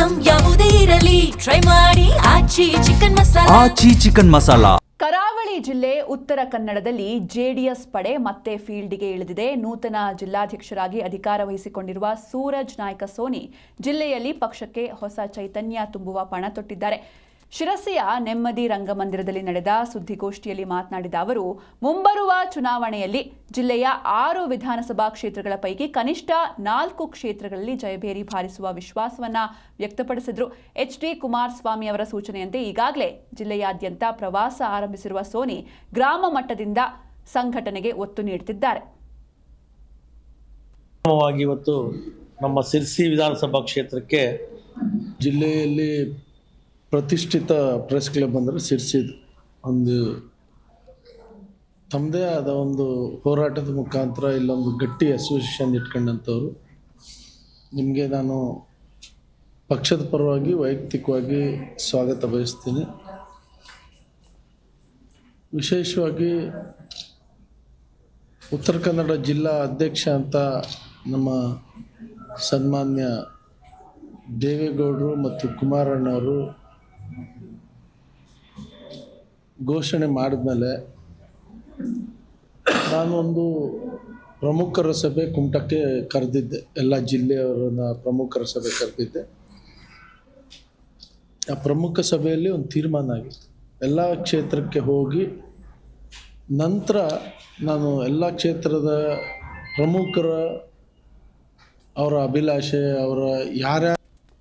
Item ಯಾವುದೇ ಇರಲಿ try ಮಾಡಿ ಆಚಿ ಚಿಕನ್ ಮಸಾಲಾ. ಕರಾವಳಿ ಜಿಲ್ಲೆ ಉತ್ತರ ಕನ್ನಡದಲ್ಲಿ ಜೆಡಿಎಸ್ ಪಡೆ ಮತ್ತೆ ಫೀಲ್ಡ್ಗೆ ಇಳಿದಿದೆ. ನೂತನ ಜಿಲ್ಲಾಧ್ಯಕ್ಷರಾಗಿ ಅಧಿಕಾರ ವಹಿಸಿಕೊಂಡಿರುವ ಸೂರಜ್ ನಾಯ್ಕ ಸೋನಿ ಜಿಲ್ಲೆಯಲ್ಲಿ ಪಕ್ಷಕ್ಕೆ ಹೊಸ ಚೈತನ್ಯ ತುಂಬುವ ಪಣ ತೊಟ್ಟಿದ್ದಾರೆ. ಶಿರಸಿಯ ನೆಮ್ಮದಿ ರಂಗಮಂದಿರದಲ್ಲಿ ನಡೆದ ಸುದ್ದಿಗೋಷ್ಠಿಯಲ್ಲಿ ಮಾತನಾಡಿದ ಅವರು, ಮುಂಬರುವ ಚುನಾವಣೆಯಲ್ಲಿ ಜಿಲ್ಲೆಯ 6 ವಿಧಾನಸಭಾ ಕ್ಷೇತ್ರಗಳ ಪೈಕಿ ಕನಿಷ್ಠ 4 ಕ್ಷೇತ್ರಗಳಲ್ಲಿ ಜಯಭೇರಿ ಬಾರಿಸುವ ವಿಶ್ವಾಸವನ್ನ ವ್ಯಕ್ತಪಡಿಸಿದರು. ಎಚ್.ಡಿ. ಕುಮಾರಸ್ವಾಮಿ ಅವರ ಸೂಚನೆಯಂತೆ ಈಗಾಗಲೇ ಜಿಲ್ಲೆಯಾದ್ಯಂತ ಪ್ರವಾಸ ಆರಂಭಿಸಿರುವ ಸೋನಿ ಗ್ರಾಮ ಮಟ್ಟದಿಂದ ಸಂಘಟನೆಗೆ ಒತ್ತು ನೀಡುತ್ತಿದ್ದಾರೆ. ಇವತ್ತು ನಮ್ಮ ಸಿರ್ಸಿ ವಿಧಾನಸಭಾ ಕ್ಷೇತ್ರಕ್ಕೆ ಜಿಲ್ಲೆಯಲ್ಲಿ ಪ್ರತಿಷ್ಠಿತ ಪ್ರೆಸ್ ಕ್ಲಬ್ ಅಂದರೆ ಸಿರ್ಸಿದು ಒಂದು ತಮ್ಮದೇ ಆದ ಒಂದು ಹೋರಾಟದ ಮುಖಾಂತರ ಇಲ್ಲೊಂದು ಗಟ್ಟಿ ಅಸೋಸಿಯೇಷನ್ ಇಟ್ಕೊಂಡಂಥವ್ರು. ನಿಮಗೆ ನಾನು ಪಕ್ಷದ ಪರವಾಗಿ ವೈಯಕ್ತಿಕವಾಗಿ ಸ್ವಾಗತ ಬಯಸ್ತೀನಿ. ವಿಶೇಷವಾಗಿ ಉತ್ತರ ಕನ್ನಡ ಜಿಲ್ಲಾ ಅಧ್ಯಕ್ಷ ಅಂತ ನಮ್ಮ ಸನ್ಮಾನ್ಯ ದೇವೇಗೌಡರು ಮತ್ತು ಕುಮಾರಣ್ಣವರು ಘೋಷಣೆ ಮಾಡಿದ್ಮೇಲೆ ನಾನೊಂದು ಪ್ರಮುಖರ ಸಭೆ ಕುಮಟಕ್ಕೆ ಕರೆದಿದ್ದೆ. ಎಲ್ಲ ಜಿಲ್ಲೆಯವರನ್ನ ಪ್ರಮುಖರ ಸಭೆ ಕರೆದಿದ್ದೆ. ಆ ಪ್ರಮುಖ ಸಭೆಯಲ್ಲಿ ಒಂದು ತೀರ್ಮಾನ ಆಗಿತ್ತು. ಎಲ್ಲ ಕ್ಷೇತ್ರಕ್ಕೆ ಹೋಗಿ ನಂತರ ನಾನು ಎಲ್ಲ ಕ್ಷೇತ್ರದ ಪ್ರಮುಖರ ಅವರ ಅಭಿಲಾಷೆ, ಅವರ ಯಾರ್ಯಾರು